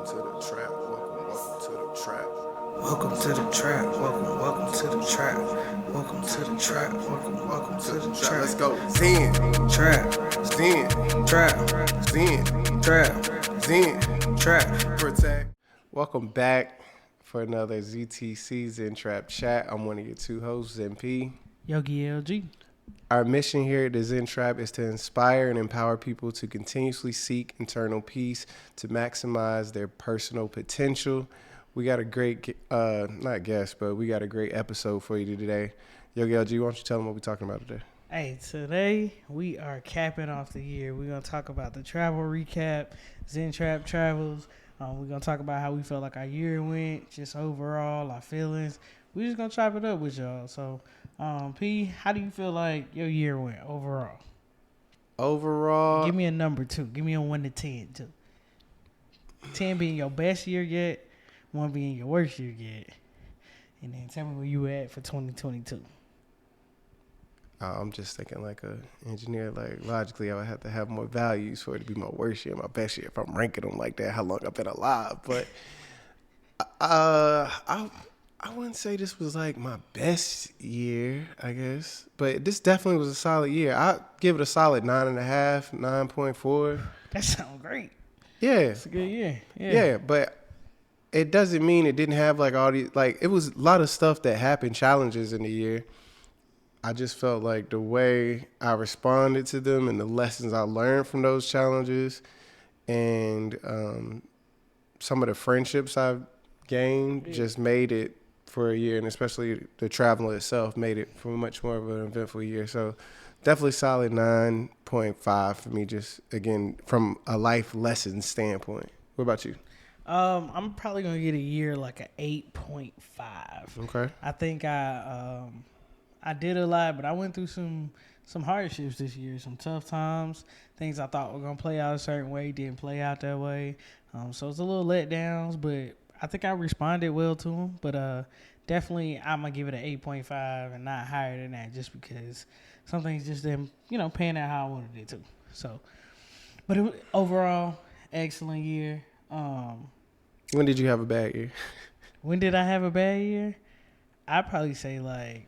to the trap. Welcome to the trap. Welcome to the trap. Welcome to the trap. Welcome to the trap. Welcome to the trap. Let's go. Zen. Trap. Zen. Trap. Zen. Trap. Zen. Trap. Protect. Welcome back for another ZTC Zen Trap Chat. I'm one of your two hosts, Zen P. Yogi LG. Our mission here at the Zen Trap is to inspire and empower people to continuously seek internal peace, to maximize their personal potential. We got a great, not guest, but we got a great episode for you today. Yogi LG, why don't you tell them what we're talking about today? Hey, today we are capping off the year. We're going to talk about the travel recap, Zen Trap Travels. We're going to talk about how we felt like our year went, just overall, our feelings. We're just going to chop it up with y'all. So, P, how do you feel like your year went overall? Overall, Give me a number, too. Give me a 1 to 10, too. 10 being your best year yet, 1 being your worst year yet. And then tell me where you at for 2022. I'm just thinking like an engineer. Like logically, I would have to have more values for it to be my worst year, my best year. If I'm ranking them like that, how long I've been alive. But I wouldn't say this was like my best year, I guess. But this definitely was a solid year. I give it a solid 9.5, 9.4. That sounds great. Yeah, It's a good year. yeah. But it doesn't mean it didn't have like all these. Like it was a lot of stuff that happened, challenges in the year. I just felt like the way I responded to them and the lessons I learned from those challenges and some of the friendships I've gained just made it for a year, and especially the travel itself made it for much more of an eventful year. So definitely solid 9.5 for me, just again from a life lesson standpoint. What about you? I'm probably gonna get a year like an 8.5. Okay. I think I did a lot, but I went through some hardships this year, some tough times. Things I thought were gonna play out a certain way didn't play out that way. So it's a little letdowns, but I think I responded well to them. But definitely I'm gonna give it an 8.5 and not higher than that, just because some things just didn't, pan out how I wanted it to. So, but it was, overall, excellent year. When did you have a bad year? When did I have a bad year? I'd probably say like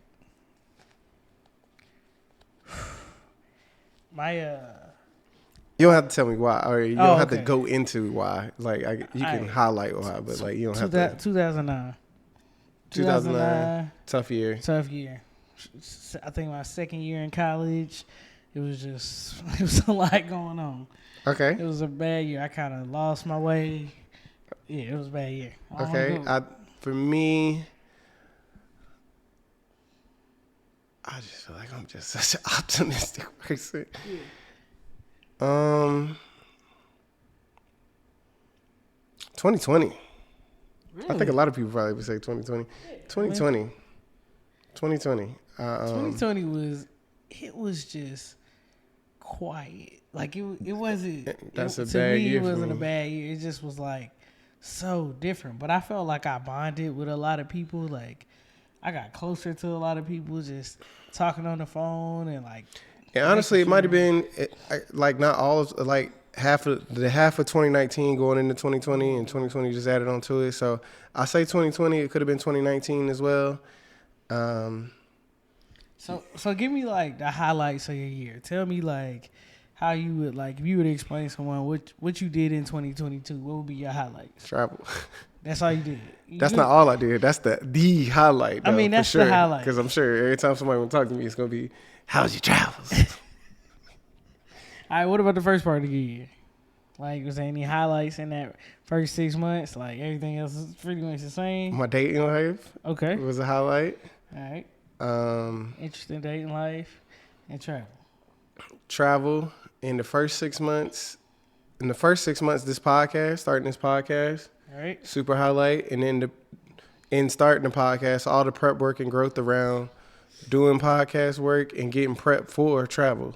my You don't have to tell me why, or you don't have to okay. go into why. Like you can highlight why, but like you don't have to. 2009. 2009, tough year. Tough year. I think my second year in college, it was a lot going on. Okay. It was a bad year. I kind of lost my way. Yeah, it was a bad year. Okay. For me, I just feel like I'm just such an optimistic person. Yeah. 2020. Really? I think a lot of people probably would say 2020. 2020. 2020. 2020 was just quiet. Like it wasn't. That's a to bad me, year it for wasn't a me. bad year. It just was like so different. But I felt like I bonded with a lot of people. Like I got closer to a lot of people just talking on the phone and like. And honestly, it might have been like not all of like half of 2019 going into 2020, and 2020 just added on to it. So I say 2020. It could have been 2019 as well. So give me like the highlights of your year. Tell me like how you would like if you would explain to someone what you did in 2022. What would be your highlights? Travel. That's all you did. That's not all I did. That's the highlight. Though, I mean, that's for sure. the highlight. Because I'm sure every time somebody want to talk to me, it's gonna be, "How's your travels?" All right, what about the first part of the year? Like, was there any highlights in that first 6 months? Like, everything else is pretty much the same? My dating life Okay. was a highlight. All right. Um, Interesting dating life and travel. Travel in the first 6 months. In the first 6 months, starting this podcast, All right. super highlight. And then in starting the podcast, all the prep work and growth around doing podcast work and getting prepped for travel.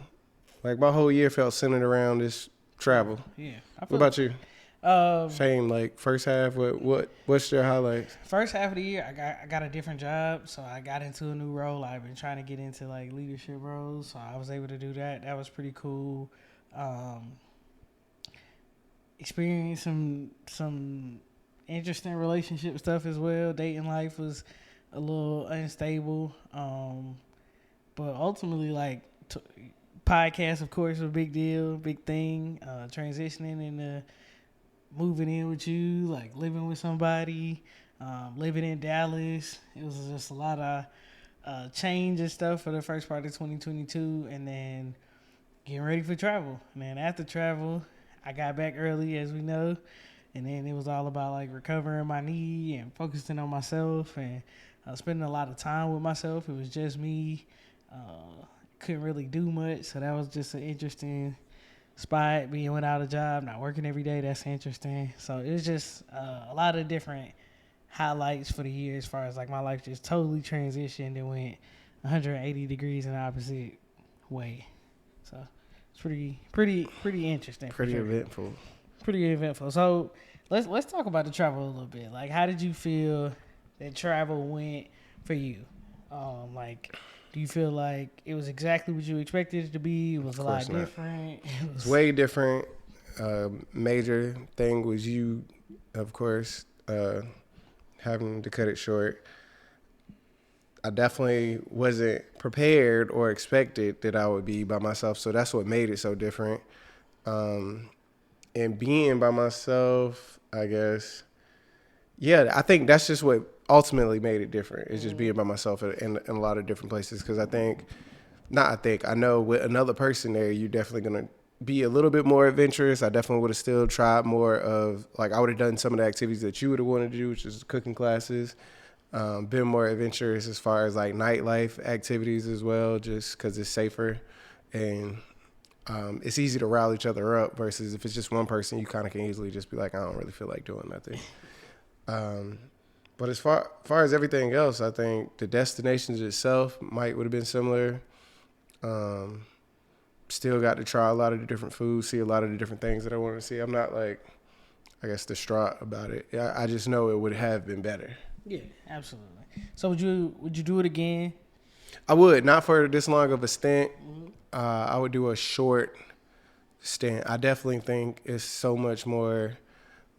Like my whole year felt centered around this travel. Yeah. What about you? Um, Same, like first half. What's your highlights? First half of the year, I got a different job, so I got into a new role. I've been trying to get into like leadership roles, so I was able to do that. That was pretty cool. experienced some interesting relationship stuff as well. Dating life was a little unstable, but ultimately, like podcast, of course, was a big deal, big thing. Transitioning into moving in with you, like living with somebody, living in Dallas. It was just a lot of change and stuff for the first part of 2022, and then getting ready for travel. And then after travel, I got back early, as we know, and then it was all about like recovering my knee and focusing on myself and spending a lot of time with myself. It was just me. Couldn't really do much, so that was just an interesting spot. Being without a job, not working every day, that's interesting. So it was just a lot of different highlights for the year as far as like my life just totally transitioned and went 180 degrees in the opposite way. So it's pretty interesting. Pretty eventful. Pretty eventful. So let's talk about the travel a little bit. Like, how did you feel that travel went for you? Like, do you feel like it was exactly what you expected it to be? It was a lot different. It's way different. Major thing was you, of course, having to cut it short. I definitely wasn't prepared or expected that I would be by myself, so that's what made it so different. And being by myself, I guess, yeah, I think that's just what ultimately made it different. It's just being by myself in a lot of different places. Because I know with another person there, you're definitely going to be a little bit more adventurous. I definitely would have still tried more of, like, I would have done some of the activities that you would have wanted to do, which is cooking classes. Been more adventurous as far as like nightlife activities as well, just because it's safer and it's easy to rile each other up versus if it's just one person, you kind of can easily just be like, I don't really feel like doing nothing. But as far as everything else, I think the destinations itself would have been similar. Still got to try a lot of the different foods, see a lot of the different things that I wanted to see. I'm not like, I guess, distraught about it. I just know it would have been better. Yeah, absolutely. So would you do it again? I would, not for this long of a stint. I would do a short stint. I definitely think it's so much more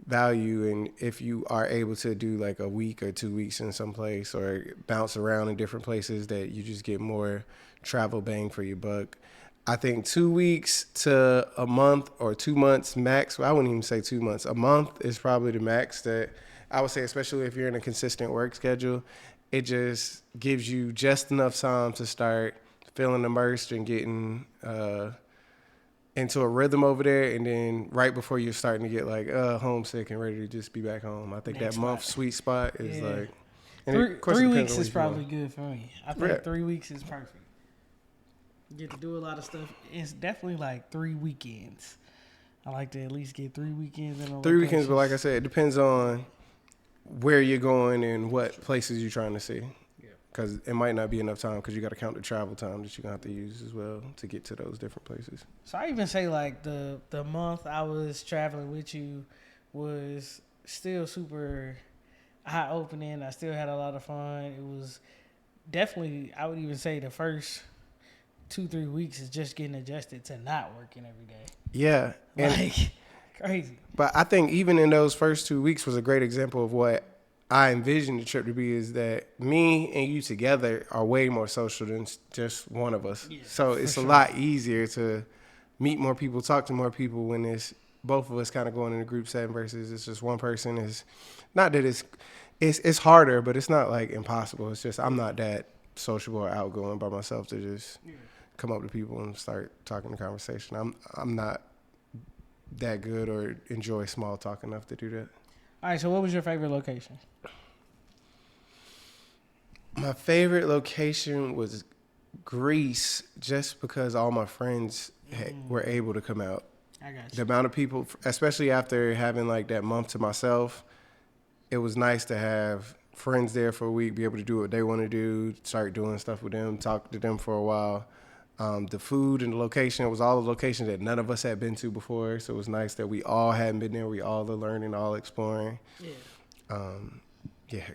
value in if you are able to do like a week or 2 weeks in some place or bounce around in different places that you just get more travel bang for your buck. I think 2 weeks to a month or 2 months max. Well, I wouldn't even say 2 months. A month is probably the max that I would say, especially if you're in a consistent work schedule. It just gives you just enough time to start feeling immersed and getting into a rhythm over there. And then right before you're starting to get like homesick and ready to just be back home. I think that month sweet spot is like... And 3 weeks is probably good for me. I think 3 weeks is perfect. You get to do a lot of stuff. It's definitely like 3 weekends. I like to at least get 3 weekends in a 3 weekends, but like I said, it depends on where you're going and what places you're trying to see. Because it might not be enough time because you got to count the travel time that you're going to have to use as well to get to those different places. So I even say like the month I was traveling with you was still super eye-opening. I still had a lot of fun. It was definitely, I would even say the first 2-3 weeks is just getting adjusted to not working every day. Yeah. Like, crazy. But I think even in those first 2 weeks was a great example of what I envisioned the trip to be, is that me and you together are way more social than just one of us. Yeah, so it's a lot easier to meet more people, talk to more people when it's both of us kind of going in a group setting versus it's just one person. Is not that it's harder, but it's not like impossible. It's just I'm not that sociable or outgoing by myself to just come up to people and start talking the conversation. I'm not that good or enjoy small talk enough to do that. All right, so what was your favorite location? My favorite location was Greece, just because all my friends were able to come out. I got you. The amount of people, especially after having like that month to myself, it was nice to have friends there for a week, be able to do what they want to do, start doing stuff with them, talk to them for a while. The food and the location, it was all the locations that none of us had been to before, so it was nice that we all hadn't been there. We all are learning, all exploring.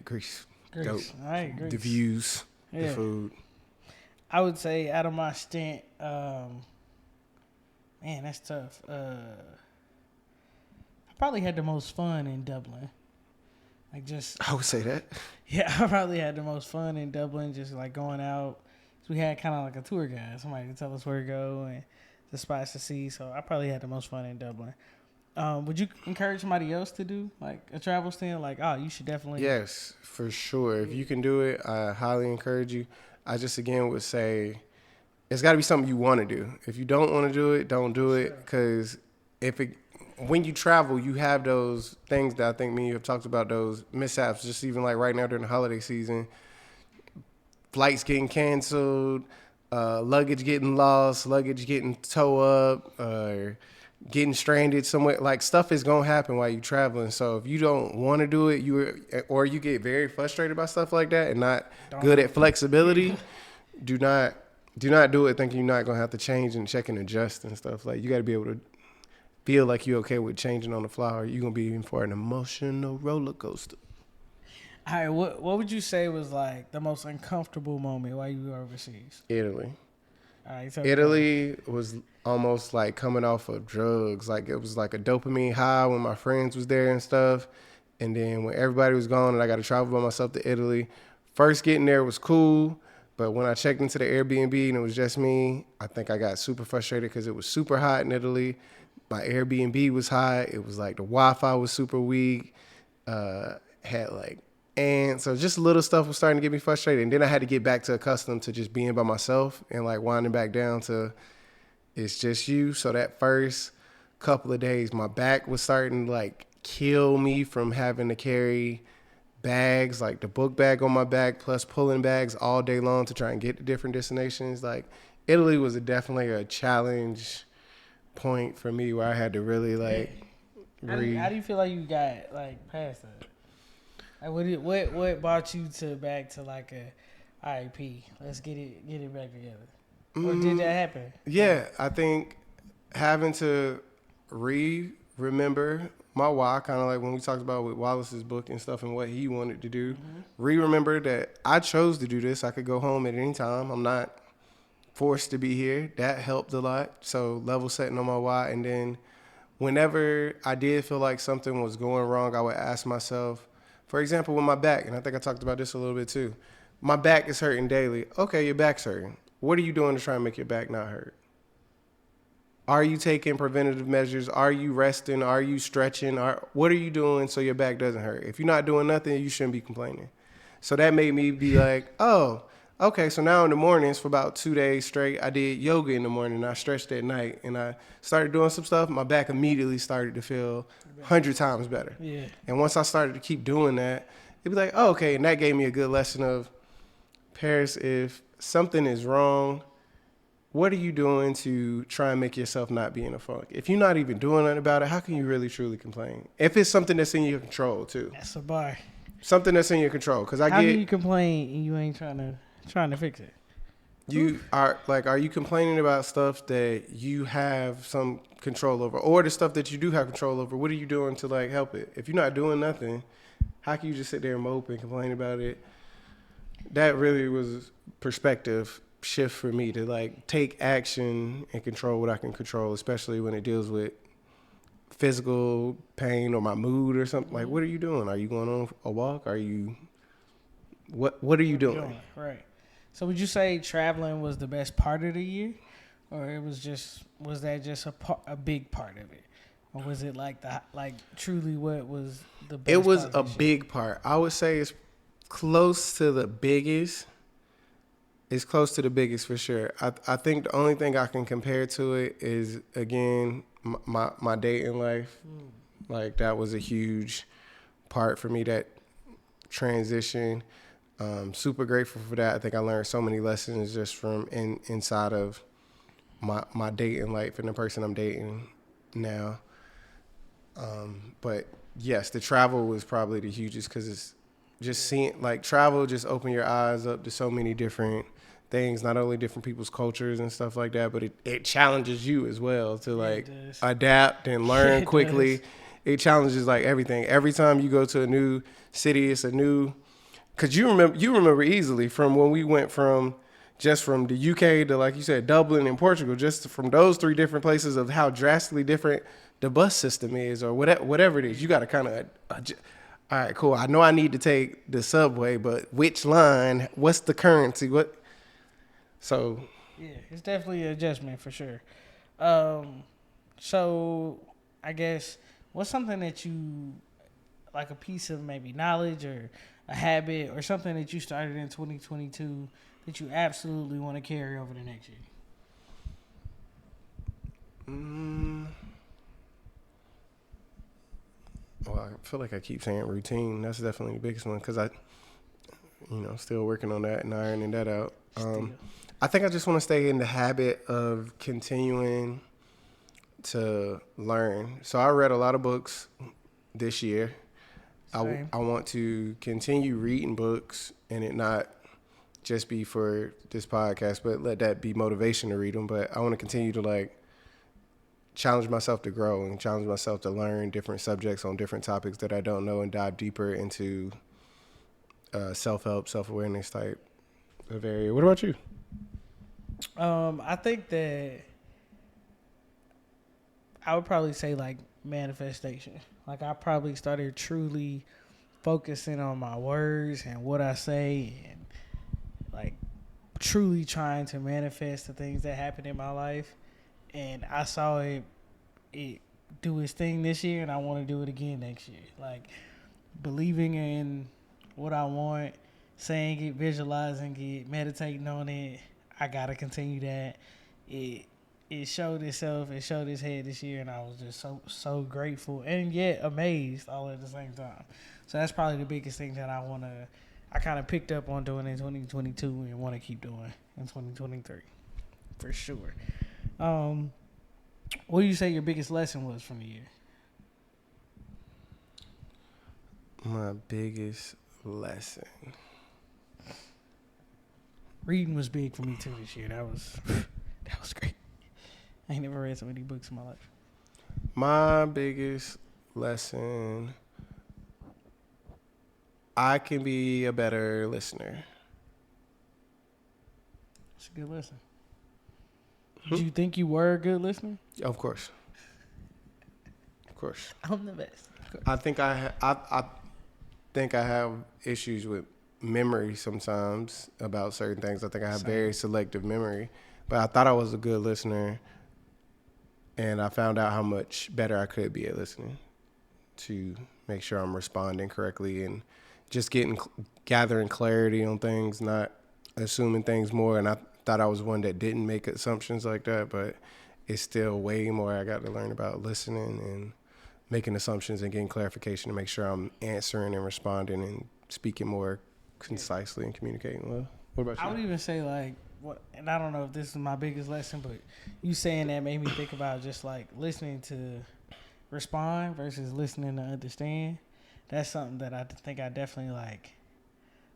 Greece. Dope. All right, Greece. The views, the food. I would say out of my stint, man, that's tough. probably had the most fun in Dublin. Like just I would say that. yeah, I probably had the most fun in Dublin, just like going out. So we had kind of like a tour guide, somebody to tell us where to go and the spots to see. So I probably had the most fun in Dublin. Would you encourage somebody else to do like a travel stint? Like, oh, you should definitely. Yes, for sure. If you can do it, I highly encourage you. I just again would say it's got to be something you want to do. If you don't want to do it, don't do it. Because if it, when you travel, you have those things that I think me and you have talked about, those mishaps. Just even like right now during the holiday season, flights getting canceled, luggage getting lost, luggage getting towed up, getting stranded somewhere. Like stuff is gonna happen while you're traveling. So if you don't want to do it, or you get very frustrated by stuff like that and not good at flexibility, do not do it thinking you're not gonna have to change and check and adjust and stuff. Like you got to be able to feel like you're okay with changing on the fly, or you're gonna be in for an emotional roller coaster. All right, what would you say was like the most uncomfortable moment while you were overseas? Italy. All right, so Italy was almost like coming off of drugs. Like it was like a dopamine high when my friends was there and stuff. And then when everybody was gone and I got to travel by myself to Italy, first getting there was cool. But when I checked into the Airbnb and it was just me, I think I got super frustrated because it was super hot in Italy. My Airbnb was hot. It was like the Wi-Fi was super weak. Had like and so just little stuff was starting to get me frustrated. And then I had to get back to accustomed to just being by myself and like winding back down to it's just you. So that first couple of days, my back was starting to like kill me from having to carry bags, like the book bag on my back, plus pulling bags all day long to try and get to different destinations. Like Italy was definitely a challenge point for me where I had to really like how do you feel like you got like past that? Like what brought you to back to like a IEP? Let's get it back together. Or did that happen? Yeah, I think having to remember my why, kind of like when we talked about with Wallace's book and stuff and what he wanted to do. Remember that I chose to do this. I could go home at any time. I'm not forced to be here. That helped a lot. So level setting on my why. And then whenever I did feel like something was going wrong, I would ask myself, for example, with my back, and I think I talked about this a little bit too. My back is hurting daily. Okay, your back's hurting. What are you doing to try and make your back not hurt? Are you taking preventative measures? Are you resting? Are you stretching? What are you doing so your back doesn't hurt? If you're not doing nothing, you shouldn't be complaining. So that made me be like, oh, okay. So now in the mornings for about 2 days straight, I did yoga in the morning. I stretched at night and I started doing some stuff. My back immediately started to feel 100 times better. Yeah. And once I started to keep doing that, it'd be like, oh, okay. And that gave me a good lesson of, Paris, if something is wrong, what are you doing to try and make yourself not be in a funk? If you're not even doing nothing about it, how can you really truly complain? If it's something that's in your control too. That's a bar. Something that's in your control. Because How can you complain and you ain't trying to fix it? Are you complaining about stuff that you have some control over, or the stuff that you do have control over? What are you doing to like help it? If you're not doing nothing, how can you just sit there and mope and complain about it? That really was perspective shift for me to like take action and control what I can control, especially when it deals with physical pain or my mood or something. Like, what are you doing? Are you going on a walk? Are you what are you doing? Right. So would you say traveling was the best part of the year, or was that just a big part of it, or was it like truly what was the best? It was part a of big part. I would say it's close to the biggest. It's close to the biggest for sure. I think the only thing I can compare to it is, again, my dating life. Like, that was a huge part for me, that transition. Super grateful for that. I think I learned so many lessons just from inside of my dating life and the person I'm dating now. But, yes, the travel was probably the hugest because it's just seeing, like, travel just open your eyes up to so many different things, not only different people's cultures and stuff like that, but it challenges you as well to like adapt and learn quickly. Does. It challenges like everything. Every time you go to a new city, it's a new, cause you remember easily from when we went from just from the UK to, like you said, Dublin and Portugal, just from those three different places of how drastically different the bus system is, or whatever it is. You got to kind of, all right, cool. I know I need to take the subway, but which line? What's the currency? What? So Yeah, it's definitely an adjustment for sure. Um, so I guess what's something that you like a piece of maybe knowledge or a habit or something that you started in 2022 that you absolutely want to carry over the next year? mm, well, I feel like I keep saying routine. That's definitely the biggest one because still working on that and ironing that out. Still, I think I just want to stay in the habit of continuing to learn. So I read a lot of books this year. same. I want to continue reading books and it not just be for this podcast, but let that be motivation to read them. But I want to continue to like challenge myself to grow and challenge myself to learn different subjects on different topics that I don't know and dive deeper into self-help, self-awareness type of area. What about you? I think that I would probably say like manifestation. Like I probably started truly focusing on my words and what I say and like truly trying to manifest the things that happened in my life. And I saw it do its thing this year, and I want to do it again next year. Like believing in what I want, saying it, visualizing it, meditating on it. I gotta continue that. It it showed itself. It showed its head this year, and I was just so grateful and yet amazed all at the same time. So that's probably the biggest thing that I kind of picked up on doing in 2022 and want to keep doing in 2023 for sure. Um, what do you say your biggest lesson was from the year? My biggest lesson. Reading was big for me too this year. That was great. I ain't never read so many books in my life. My biggest lesson. I can be a better listener. It's a good lesson. Did you think you were a good listener? Of course. Of course. I'm the best. I think I think I have issues with memory sometimes about certain things. I think I have Same. very selective memory, but I thought I was a good listener, and I found out how much better I could be at listening to make sure I'm responding correctly and just gathering clarity on things, not assuming things more. And I thought I was one that didn't make assumptions like that, but it's still way more I got to learn about listening and making assumptions and getting clarification to make sure I'm answering and responding and speaking more concisely and communicating well. What about I you? would even say like what, and I don't know if this is my biggest lesson, but you saying that made me think about just like listening to respond versus listening to understand. That's something that I think I definitely like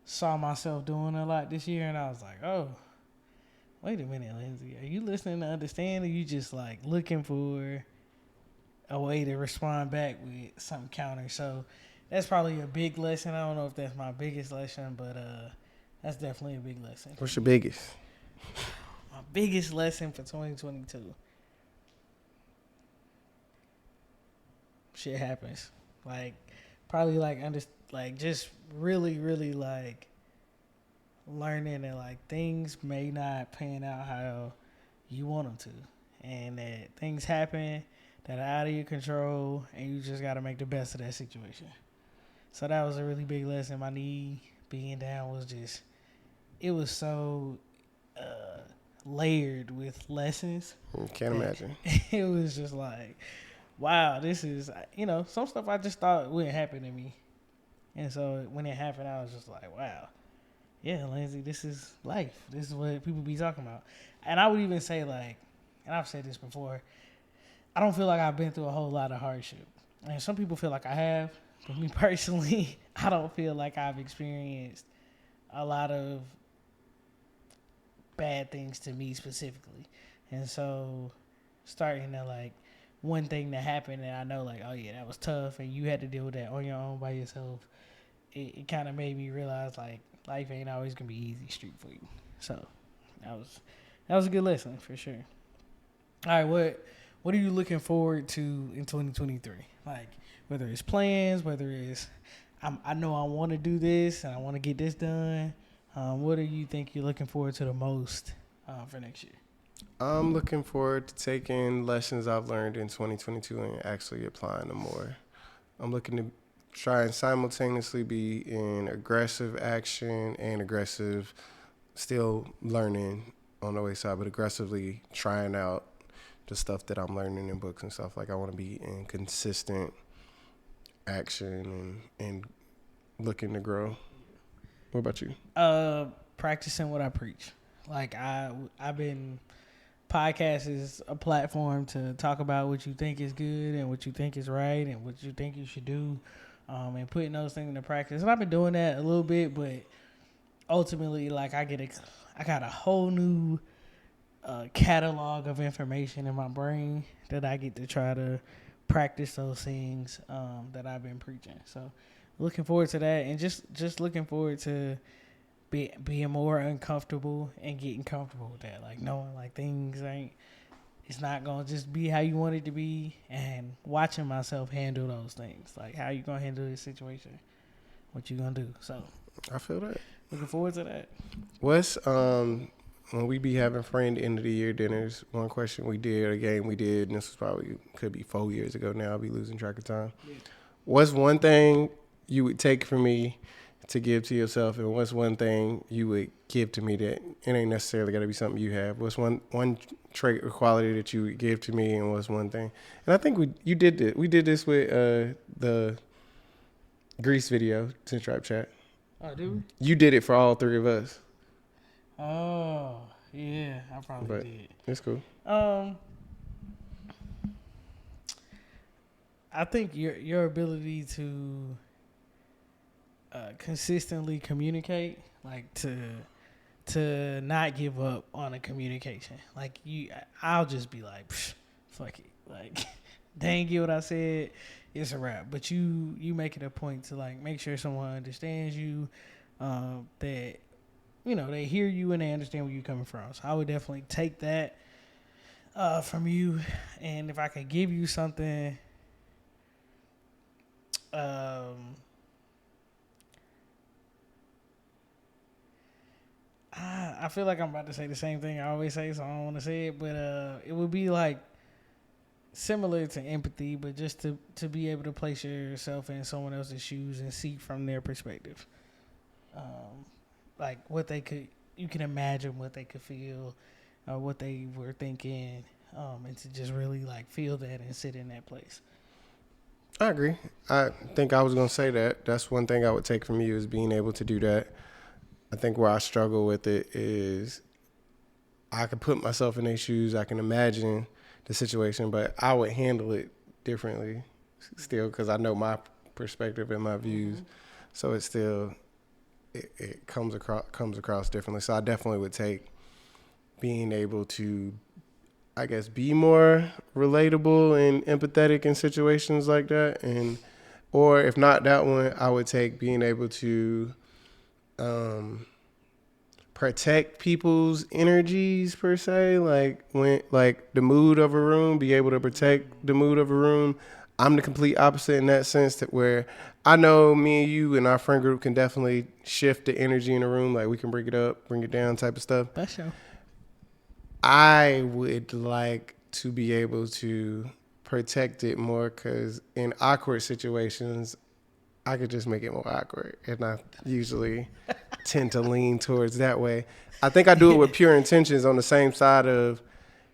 saw myself doing a lot this year, and I was like, oh, wait a minute, Lindsay, are you listening to understand, or you just like looking for a way to respond back with something counter? So that's probably a big lesson. I don't know if that's my biggest lesson, but that's definitely a big lesson. What's your biggest? My biggest lesson for 2022. Shit happens. Like probably like just really like learning that like things may not pan out how you want them to, and that things happen that are out of your control, and you just got to make the best of that situation. So that was a really big lesson. My knee being down was just, it was so layered with lessons. Can't imagine. It was just like, wow, this is, some stuff I just thought wouldn't happen to me. And so when it happened, I was just like, wow, yeah, Lindsay, this is life. This is what people be talking about. And I would even say, like, and I've said this before, I don't feel like I've been through a whole lot of hardship. And some people feel like I have. But me personally, I don't feel like I've experienced a lot of bad things to me specifically. And so starting to like one thing that happened and I know like, oh yeah, that was tough and you had to deal with that on your own by yourself. It kind of made me realize like life ain't always gonna be easy street for you. So that was a good lesson for sure. All right, what are you looking forward to in 2023? Like whether it's plans, whether it's I know I want to do this and I want to get this done. What do you think you're looking forward to the most for next year? I'm looking forward to taking lessons I've learned in 2022 and actually applying them more. I'm looking to try and simultaneously be in aggressive action and aggressive, still learning on the way side, but aggressively trying out the stuff that I'm learning in books and stuff. Like I want to be in consistent action and looking to grow. What about you? Practicing what I preach. Like I've been podcast is a platform to talk about what you think is good and what you think is right and what you think you should do, and putting those things into practice. And I've been doing that a little bit, but ultimately, like I got a whole new catalog of information in my brain that I get to try to practice those things that I've been preaching. So looking forward to that, and just looking forward to being more uncomfortable and getting comfortable with that. Like knowing like things ain't it's not gonna just be how you want it to be, and watching myself handle those things. Like how you gonna handle this situation, what you gonna do. So I feel that. looking forward to that. What's when we be having friend end of the year dinners, one question we did, a game we did, and this was probably could be 4 years ago now, I'll be losing track of time. Yeah. What's one thing you would take from me to give to yourself, and what's one thing you would give to me that it ain't necessarily got to be something you have? What's one trait or quality that you would give to me, and what's one thing? And I think we did this. We did this with the Grease video, Zen Trap Chat. Oh, do we? You did it for all three of us, Oh, yeah, I probably but did. it's cool. I think your ability to consistently communicate, like to not give up on a communication. Like I'll just be like, fuck it, like they ain't get what I said, it's a wrap. But you make it a point to like make sure someone understands you, that they hear you and they understand where you're coming from. So I would definitely take that from you, and if I could give you something, I feel like I'm about to say the same thing I always say, so I don't want to say it, but it would be like similar to empathy, but just to be able to place yourself in someone else's shoes and see from their perspective, like you can imagine what they could feel, what they were thinking, and to just really like feel that and sit in that place. I agree. I think I was gonna say that. That's one thing I would take from you is being able to do that. I think where I struggle with it is I can put myself in their shoes. I can imagine the situation, but I would handle it differently still because I know my perspective and my views. Mm-hmm. So it's still it comes across differently. So I definitely would take being able to, I guess, be more relatable and empathetic in situations like that, and or if not that one, I would take being able to protect people's energies per se, like when like the mood of a room, be able to protect the mood of a room. I'm the complete opposite in that sense, that where I know me and you and our friend group can definitely shift the energy in the room, like we can bring it up, bring it down type of stuff. That's show. I would like to be able to protect it more because in awkward situations, I could just make it more awkward. And I usually tend to lean towards that way. I think I do it with pure intentions on the same side of,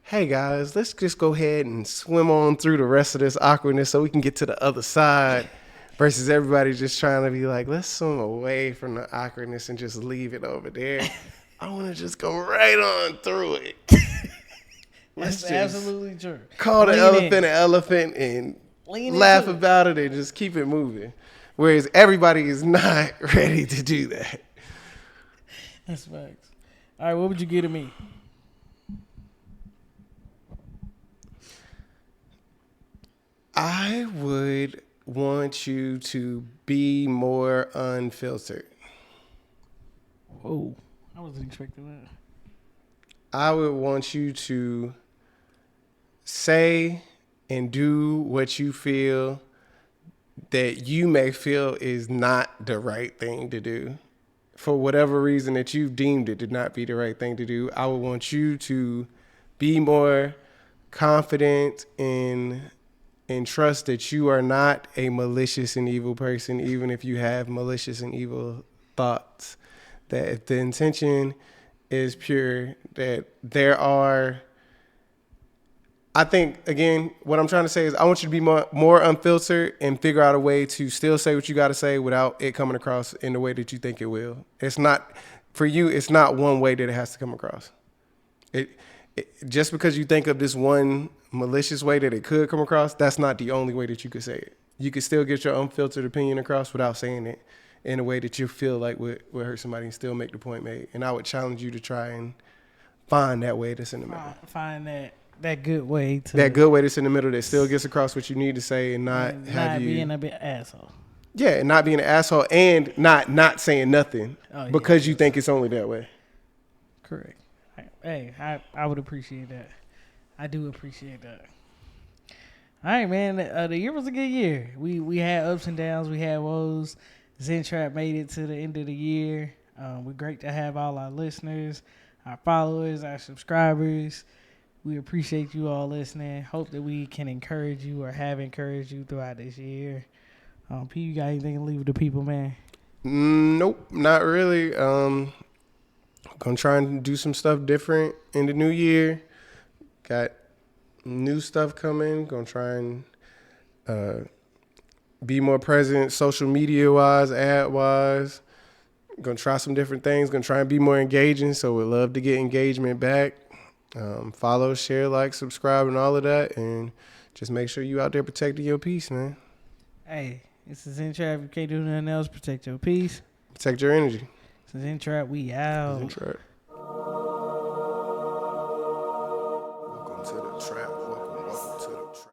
hey guys, let's just go ahead and swim on through the rest of this awkwardness so we can get to the other side, versus everybody just trying to be like, let's swim away from the awkwardness and just leave it over there. I want to just go right on through it. That's absolutely true. Call the Lean elephant in. an elephant and Lean laugh into it. about it and just keep it moving. Whereas everybody is not ready to do that. That's facts. All right, what would you give to me? I would want you to be more unfiltered. Whoa, I wasn't expecting that. I would want you to say and do what you feel that you may feel is not the right thing to do. For whatever reason that you've deemed it to not be the right thing to do, I would want you to be more confident and trust that you are not a malicious and evil person, even if you have malicious and evil thoughts. That if the intention is pure, that there are. I think again, what I'm trying to say is I want you to be more unfiltered and figure out a way to still say what you got to say without it coming across in the way that you think it will. It's not for you. It's not one way that it has to come across. It just because you think of this one malicious way that it could come across, that's not the only way that you could say it. You could still get your unfiltered opinion across without saying it in a way that you feel like would hurt somebody and still make the point made. And I would challenge you to try and find that way that's in the middle. Find that good way to That good way that's in the middle that still gets across what you need to say and not have you being a bit asshole. Yeah, and not being an asshole and not saying nothing because you think it's only that way. Correct. Hey, I would appreciate that. I do appreciate that. All right, man. The year was a good year. We had ups and downs. We had woes. Zen Trap made it to the end of the year. We're great to have all our listeners, our followers, our subscribers. We appreciate you all listening. Hope that we can encourage you or have encouraged you throughout this year. P, you got anything to leave with the people, man? Nope, not really. Gonna try and do some stuff different in the new year. Got new stuff coming. Gonna try and be more present social media wise, ad wise. Gonna try some different things. Gonna try and be more engaging. So we'd love to get engagement back. Follow, share, like, subscribe, and all of that. And just make sure you out there protecting your peace, man. Hey, this is Zen Trap. You can't do nothing else. Protect your peace. Protect your energy. This is Zen Trap. We out. Zen Trap. Welcome to the trap.